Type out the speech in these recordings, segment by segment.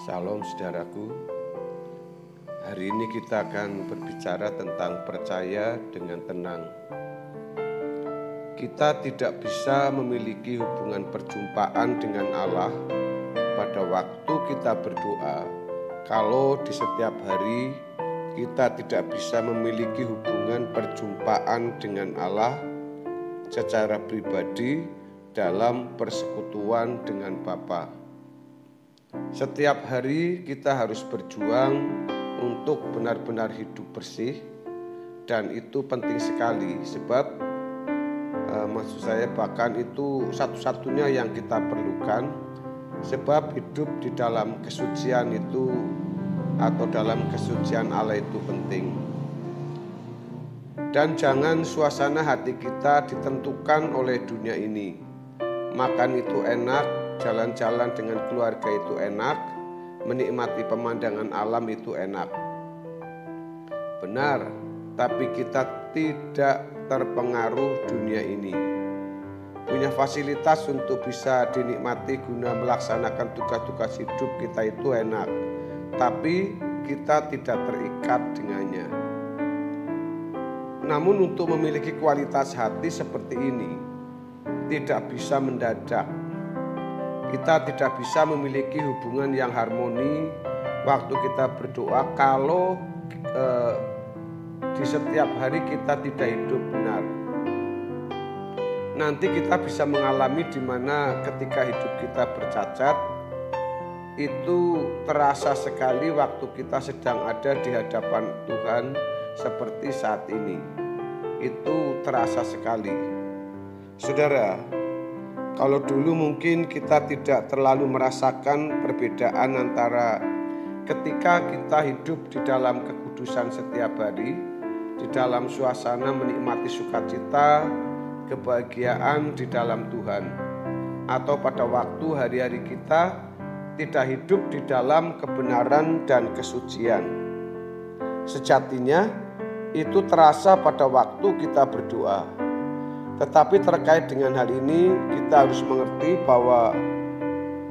Shalom saudaraku. Hari ini kita akan berbicara tentang percaya dengan tenang. Kita tidak bisa memiliki hubungan perjumpaan dengan Allah pada waktu kita berdoa kalau di setiap hari kita tidak bisa memiliki hubungan perjumpaan dengan Allah secara pribadi dalam persekutuan dengan Bapa. Setiap hari kita harus berjuang untuk benar-benar hidup bersih, dan itu penting sekali sebab maksud saya bahkan itu satu-satunya yang kita perlukan, sebab hidup di dalam kesucian itu atau dalam kesucian Allah itu penting. Dan jangan suasana hati kita ditentukan oleh dunia ini. Makan itu enak, jalan-jalan dengan keluarga itu enak, menikmati pemandangan alam itu enak. Benar, tapi kita tidak terpengaruh dunia ini. Punya fasilitas untuk bisa dinikmati guna melaksanakan tugas-tugas hidup kita itu enak, tapi kita tidak terikat dengannya. Namun untuk memiliki kualitas hati seperti ini tidak bisa mendadak. Kita tidak bisa memiliki hubungan yang harmoni waktu kita berdoa kalau di setiap hari kita tidak hidup benar. Nanti kita bisa mengalami di mana ketika hidup kita bercacat, itu terasa sekali waktu kita sedang ada di hadapan Tuhan seperti saat ini. Itu terasa sekali. Saudara, kalau dulu mungkin kita tidak terlalu merasakan perbedaan antara ketika kita hidup di dalam kekudusan setiap hari, di dalam suasana menikmati sukacita, kebahagiaan di dalam Tuhan, atau pada waktu hari-hari kita tidak hidup di dalam kebenaran dan kesucian. Sejatinya itu terasa pada waktu kita berdoa. Tetapi terkait dengan hal ini kita harus mengerti bahwa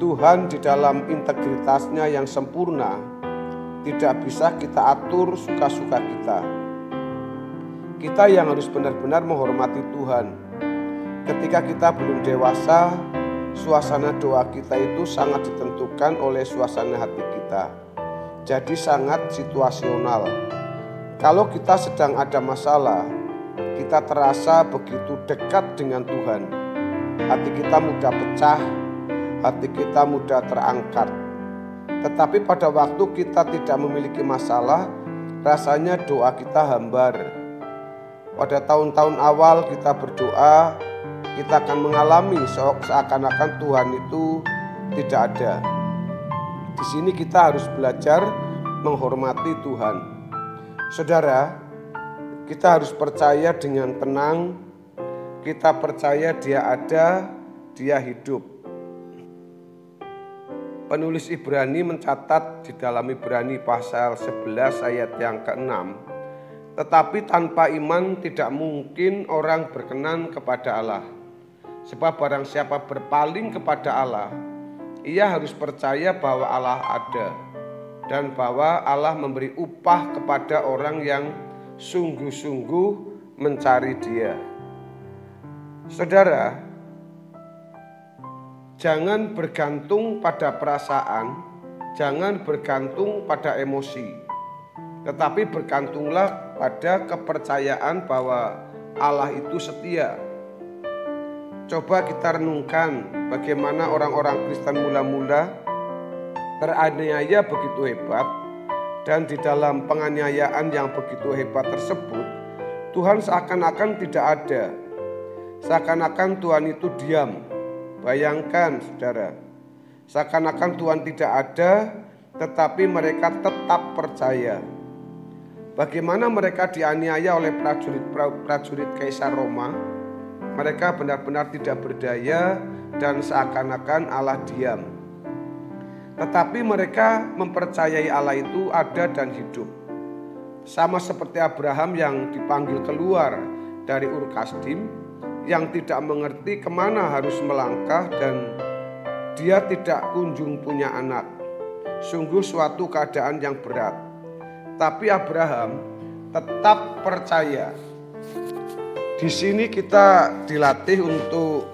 Tuhan di dalam integritasnya yang sempurna tidak bisa kita atur suka-suka kita. Kita yang harus benar-benar menghormati Tuhan. Ketika kita belum dewasa, suasana doa kita itu sangat ditentukan oleh suasana hati kita. Jadi sangat situasional. Kalau kita sedang ada masalah, kita terasa begitu dekat dengan Tuhan. Hati kita mudah pecah, hati kita mudah terangkat. Tetapi pada waktu kita tidak memiliki masalah, rasanya doa kita hambar. Pada tahun-tahun awal kita berdoa, kita akan mengalami seakan-akan Tuhan itu tidak ada. Di sini kita harus belajar menghormati Tuhan. Saudara, kita harus percaya dengan tenang. Kita percaya Dia ada, Dia hidup. Penulis Ibrani mencatat di dalam Ibrani pasal 11 ayat yang ke-6, tetapi tanpa iman tidak mungkin orang berkenan kepada Allah. Sebab barang siapa berpaling kepada Allah, ia harus percaya bahwa Allah ada, dan bahwa Allah memberi upah kepada orang yang sungguh-sungguh mencari Dia. Saudara, jangan bergantung pada perasaan, jangan bergantung pada emosi, tetapi bergantunglah pada kepercayaan bahwa Allah itu setia. Coba kita renungkan bagaimana orang-orang Kristen mula-mula teraniaya begitu hebat, dan di dalam penganiayaan yang begitu hebat tersebut, Tuhan seakan-akan tidak ada. Seakan-akan Tuhan itu diam. Bayangkan saudara, seakan-akan Tuhan tidak ada, tetapi mereka tetap percaya. Bagaimana mereka dianiaya oleh prajurit Kaisar Roma? Mereka benar-benar tidak berdaya dan seakan-akan Allah diam. Tetapi mereka mempercayai Allah itu ada dan hidup. Sama seperti Abraham yang dipanggil keluar dari Ur Kasdim, yang tidak mengerti kemana harus melangkah dan dia tidak kunjung punya anak. sungguh suatu keadaan yang berat. Tapi Abraham tetap percaya. Di sini kita dilatih untuk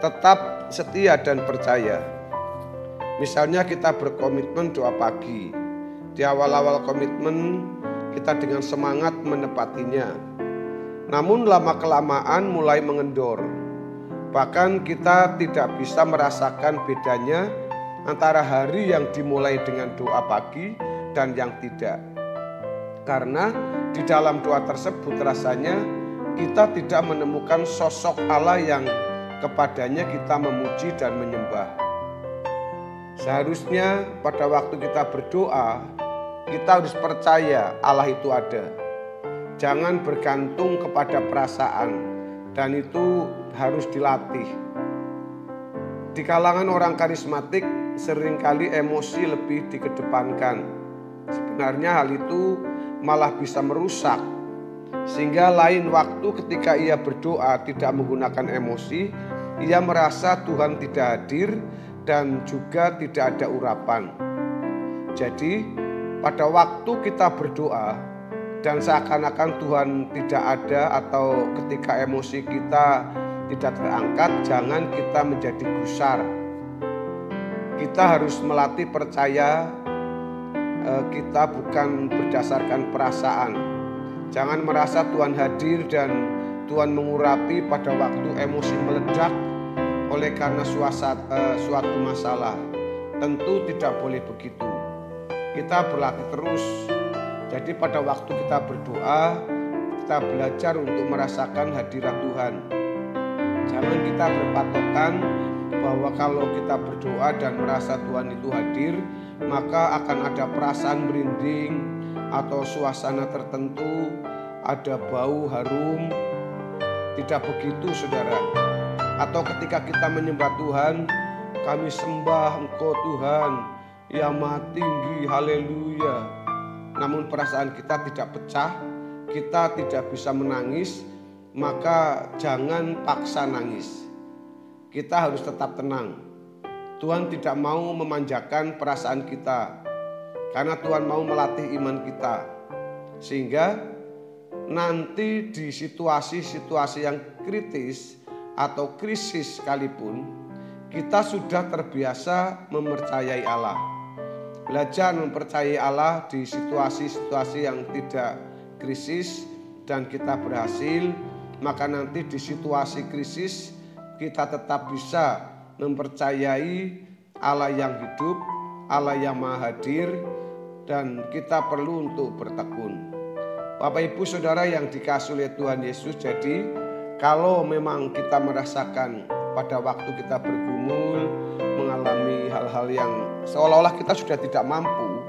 tetap setia dan percaya. Misalnya kita berkomitmen doa pagi. Di awal-awal komitmen kita dengan semangat menepatinya. Namun lama-kelamaan mulai mengendor. Bahkan kita tidak bisa merasakan bedanya antara hari yang dimulai dengan doa pagi dan yang tidak. Karena di dalam doa tersebut rasanya kita tidak menemukan sosok Allah yang kepadanya kita memuji dan menyembah. Seharusnya pada waktu kita berdoa, kita harus percaya Allah itu ada. Jangan bergantung kepada perasaan, dan itu harus dilatih. Di kalangan orang karismatik seringkali emosi lebih dikedepankan. Sebenarnya hal itu malah bisa merusak, sehingga lain waktu ketika ia berdoa tidak menggunakan emosi, ia merasa Tuhan tidak hadir dan juga tidak ada urapan. Jadi pada waktu kita berdoa dan seakan-akan Tuhan tidak ada, atau ketika emosi kita tidak terangkat, jangan kita menjadi gusar. Kita harus melatih percaya kita bukan berdasarkan perasaan. Jangan merasa Tuhan hadir dan Tuhan mengurapi pada waktu emosi meledak oleh karena suatu masalah. Tentu tidak boleh begitu. Kita berlatih terus. Jadi pada waktu kita berdoa, kita belajar untuk merasakan hadirat Tuhan. Jangan kita berpatokan bahwa kalau kita berdoa dan merasa Tuhan itu hadir, maka akan ada perasaan merinding atau suasana tertentu, ada bau harum. Tidak begitu, saudara. Atau ketika kita menyembah Tuhan, kami sembah Engkau Tuhan yang Maha Tinggi, haleluya. Namun perasaan kita tidak pecah, kita tidak bisa menangis, maka jangan paksa nangis. Kita harus tetap tenang. Tuhan tidak mau memanjakan perasaan kita, karena Tuhan mau melatih iman kita. Sehingga nanti di situasi-situasi yang kritis atau krisis sekalipun, kita sudah terbiasa mempercayai Allah. Belajar mempercayai Allah di situasi-situasi yang tidak krisis dan kita berhasil, maka nanti di situasi krisis kita tetap bisa mempercayai Allah yang hidup, Allah yang maha hadir, dan kita perlu untuk bertekun. Bapak Ibu Saudara yang dikasihi oleh Tuhan Yesus, jadi kalau memang kita merasakan pada waktu kita bergumul, mengalami hal-hal yang seolah-olah kita sudah tidak mampu,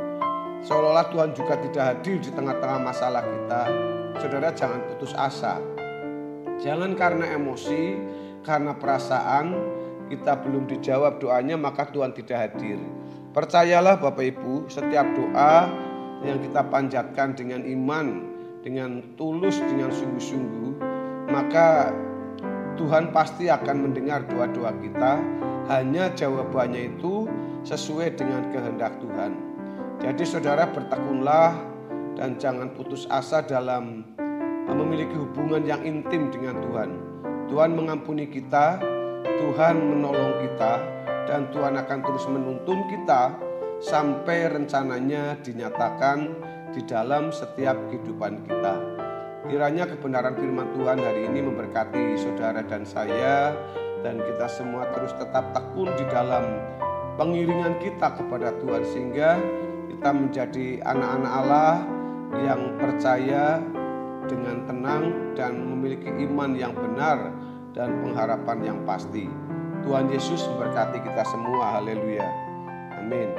seolah-olah Tuhan juga tidak hadir di tengah-tengah masalah kita, saudara jangan putus asa. Jangan karena emosi, karena perasaan kita belum dijawab doanya maka Tuhan tidak hadir. Percayalah Bapak Ibu, setiap doa yang kita panjatkan dengan iman, dengan tulus, dengan sungguh-sungguh, maka Tuhan pasti akan mendengar doa-doa kita. Hanya jawabannya itu sesuai dengan kehendak Tuhan. Jadi saudara bertekunlah dan jangan putus asa dalam memiliki hubungan yang intim dengan Tuhan. Tuhan mengampuni kita, Tuhan menolong kita, dan Tuhan akan terus menuntun kita sampai rencananya dinyatakan di dalam setiap kehidupan kita. Kiranya kebenaran firman Tuhan hari ini memberkati saudara dan saya, dan kita semua terus tetap tekun di dalam pengiringan kita kepada Tuhan, sehingga kita menjadi anak-anak Allah yang percaya dengan tenang dan memiliki iman yang benar dan pengharapan yang pasti. Tuhan Yesus memberkati kita semua, haleluya, amin.